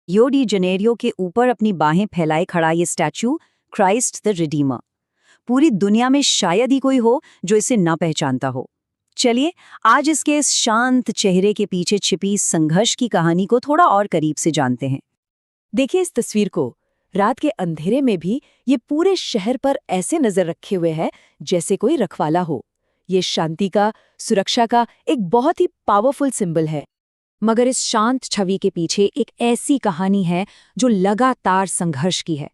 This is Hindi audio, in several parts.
रियो डी जनेरियो के ऊपर अपनी बाहें फैलाए खड़ा ये स्टैचू क्राइस्ट द रिडीमर। पूरी दुनिया में शायद ही कोई हो जो इसे ना पहचानता हो। चलिए आज इसके इस शांत चेहरे के पीछे छिपी इस संघर्ष की कहानी को थोड़ा और करीब से जानते हैं। देखिए इस तस्वीर को। रात के अंधेरे में भी ये पूरे शहर पर ऐसे नजर रखे हुए है जैसे कोई रखवाला हो। ये शांति का, सुरक्षा का एक बहुत ही पावरफुल सिंबल है। मगर इस शांत छवि के पीछे एक ऐसी कहानी है जो लगातार संघर्ष की है।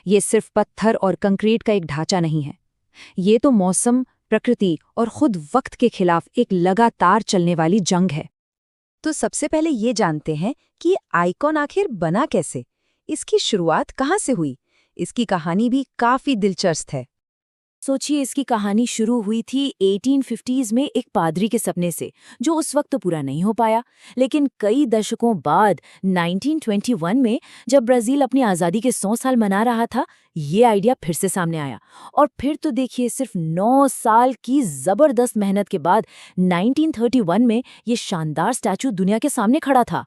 ये सिर्फ पत्थर और कंक्रीट का एक ढांचा नहीं है। ये तो मौसम, प्रकृति और खुद वक्त के खिलाफ एक लगातार चलने वाली जंग है। तो सबसे पहले ये जानते हैं कि आइकॉन आखिर बना कैसे, इसकी शुरुआत कहाँ से हुई। इसकी कहानी भी काफी दिलचस्प है। सोचिए, इसकी कहानी शुरू हुई थी 1850s में एक पादरी के सपने से, जो उस वक्त तो पूरा नहीं हो पाया। लेकिन कई दशकों बाद 1921 में जब ब्राजील अपनी आज़ादी के 100 साल मना रहा था, ये आइडिया फिर से सामने आया। और फिर तो देखिए, सिर्फ 9 साल की जबरदस्त मेहनत के बाद 1931 में ये शानदार स्टैचू दुनिया के सामने खड़ा था।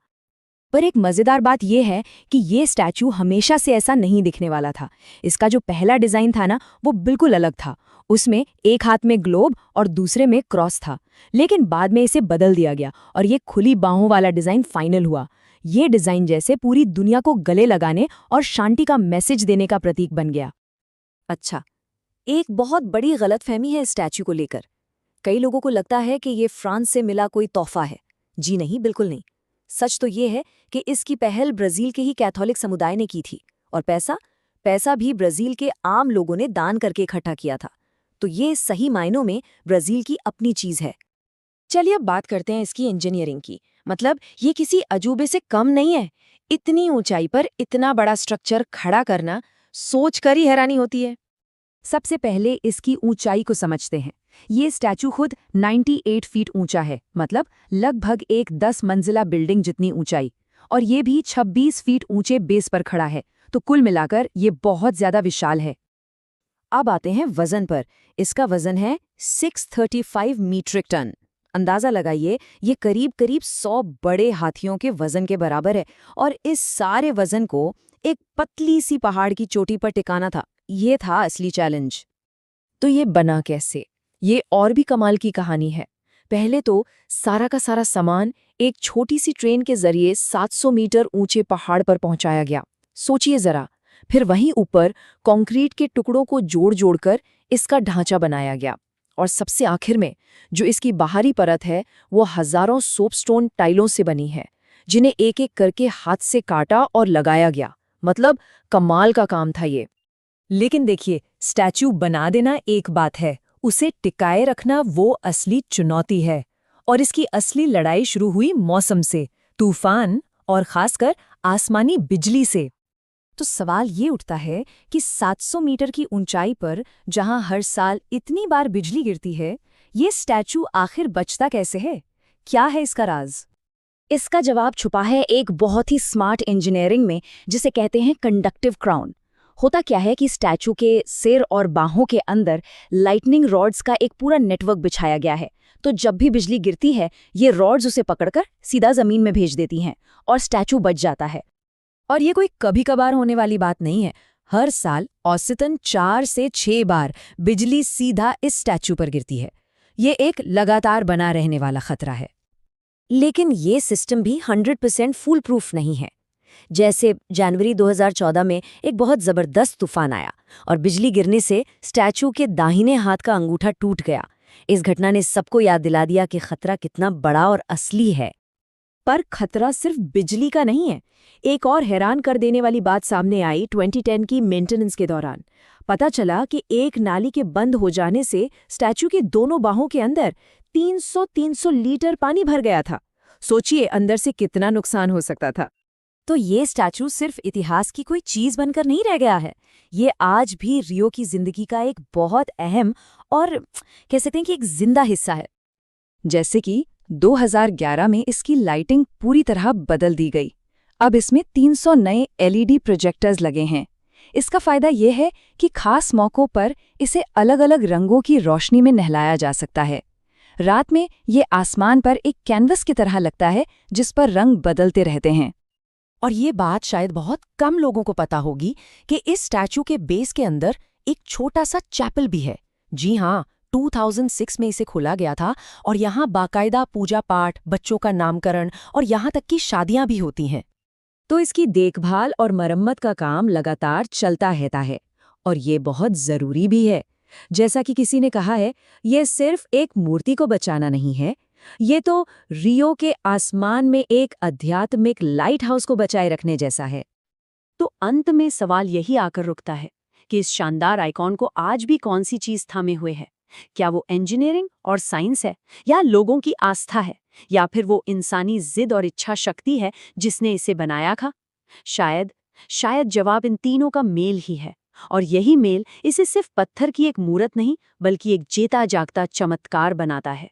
पर एक मज़ेदार बात यह है कि ये स्टैचू हमेशा से ऐसा नहीं दिखने वाला था। इसका जो पहला डिज़ाइन था ना, वो बिल्कुल अलग था। उसमें एक हाथ में ग्लोब और दूसरे में क्रॉस था। लेकिन बाद में इसे बदल दिया गया और ये खुली बाहों वाला डिज़ाइन फाइनल हुआ। ये डिज़ाइन जैसे पूरी दुनिया को गले लगाने और शांति का मैसेज देने का प्रतीक बन गया। अच्छा, एक बहुत बड़ी गलतफहमी है इस स्टैचू को लेकर। कई लोगों को लगता है कि ये फ्रांस से मिला कोई तोहफा है। जी नहीं, बिल्कुल नहीं। सच तो ये है कि इसकी पहल ब्राजील के ही कैथोलिक समुदाय ने की थी, और पैसा भी ब्राजील के आम लोगों ने दान करके इकट्ठा किया था। तो ये सही मायनों में ब्राजील की अपनी चीज है। चलिए अब बात करते हैं इसकी इंजीनियरिंग की। मतलब ये किसी अजूबे से कम नहीं है। इतनी ऊंचाई पर इतना बड़ा स्ट्रक्चर खड़ा करना सोच कर ही हैरानी होती है। सबसे पहले इसकी ऊंचाई को समझते हैं। ये स्टैचू खुद 98 फीट ऊंचा है, मतलब लगभग एक 10 मंजिला बिल्डिंग जितनी ऊंचाई, और ये भी 26 फीट ऊंचे बेस पर खड़ा है। तो कुल मिलाकर ये बहुत ज्यादा विशाल है। अब आते हैं वजन पर। इसका वजन है 635 मीट्रिक टन। अंदाजा लगाइए, ये करीब करीब 100 बड़े हाथियों के वजन के बराबर है। और इस सारे वजन को एक पतली सी पहाड़ की चोटी पर टिकाना था। ये था असली चैलेंज। तो ये बना कैसे? ये और भी कमाल की कहानी है। पहले तो सारा का सारा सामान एक छोटी सी ट्रेन के जरिए 700 मीटर ऊंचे पहाड़ पर पहुंचाया गया। सोचिए जरा। फिर वहीं ऊपर कंक्रीट के टुकड़ों को जोड़ जोड़कर इसका ढांचा बनाया गया। और सबसे आखिर में जो इसकी बाहरी परत है, वो हजारों सोपस्टोन टाइलों से बनी है, जिन्हें एक एक करके हाथ से काटा और लगाया गया। मतलब कमाल का काम था ये। लेकिन देखिए, स्टैचू बना देना एक बात है, उसे टिकाए रखना वो असली चुनौती है। और इसकी असली लड़ाई शुरू हुई मौसम से, तूफान और खासकर आसमानी बिजली से। तो सवाल ये उठता है कि 700 मीटर की ऊंचाई पर जहां हर साल इतनी बार बिजली गिरती है, ये स्टैचू आखिर बचता कैसे है? क्या है इसका राज? इसका जवाब छुपा है एक बहुत ही स्मार्ट इंजीनियरिंग में, जिसे कहते हैं कंडक्टिव क्राउन। होता क्या है कि स्टैचू के सिर और बाहों के अंदर लाइटनिंग रॉड्स का एक पूरा नेटवर्क बिछाया गया है। तो जब भी बिजली गिरती है, ये रॉड्स उसे पकड़कर सीधा जमीन में भेज देती हैं और स्टैचू बच जाता है। और ये कोई कभी कभार होने वाली बात नहीं है। हर साल औसतन 4 से 6 बार बिजली सीधा इस स्टैचू पर गिरती है। ये एक लगातार बना रहने वाला खतरा है। लेकिन ये सिस्टम भी 100% फूल प्रूफ नहीं है। जैसे जनवरी 2014 में एक बहुत जबरदस्त तूफान आया और बिजली गिरने से स्टैचू के दाहिने हाथ का अंगूठा टूट गया। इस घटना ने सबको याद दिला दिया कि खतरा कितना बड़ा और असली है। पर खतरा सिर्फ बिजली का नहीं है। एक और हैरान कर देने वाली बात सामने आई 2010 की मेंटेनेंस के दौरान। पता चला कि एक नाली के बंद हो जाने से स्टैचू के दोनों बाहों के अंदर 300 लीटर पानी भर गया था। सोचिए अंदर से कितना नुकसान हो सकता था। तो ये स्टैचू सिर्फ इतिहास की कोई चीज बनकर नहीं रह गया है। ये आज भी रियो की जिंदगी का एक बहुत अहम और कह सकते हैं कि एक जिंदा हिस्सा है। जैसे कि 2011 में इसकी लाइटिंग पूरी तरह बदल दी गई। अब इसमें 300 नए LED प्रोजेक्टर्स लगे हैं। इसका फायदा ये है कि खास मौक़ों पर इसे अलग अलग रंगों की रोशनी में नहलाया जा सकता है। रात में ये आसमान पर एक कैनवस की तरह लगता है, जिस पर रंग बदलते रहते हैं। और ये बात शायद बहुत कम लोगों को पता होगी कि इस स्टैचू के बेस के अंदर एक छोटा सा चैपल भी है। जी हाँ, 2006 में इसे खोला गया था और यहाँ बाकायदा पूजा पाठ, बच्चों का नामकरण और यहाँ तक कि शादियां भी होती हैं। तो इसकी देखभाल और मरम्मत का काम लगातार चलता रहता है और ये बहुत जरूरी भी है। जैसा कि किसी ने कहा है, ये सिर्फ एक मूर्ति को बचाना नहीं है, ये तो रियो के आसमान में एक आध्यात्मिक लाइट हाउस को बचाए रखने जैसा है। तो अंत में सवाल यही आकर रुकता है कि इस शानदार आइकॉन को आज भी कौन सी चीज थामे हुए है। क्या वो इंजीनियरिंग और साइंस है, या लोगों की आस्था है, या फिर वो इंसानी जिद और इच्छा शक्ति है जिसने इसे बनाया था। शायद जवाब इन तीनों का मेल ही है, और यही मेल इसे सिर्फ पत्थर की एक मूर्त नहीं बल्कि एक जेता जागता चमत्कार बनाता है।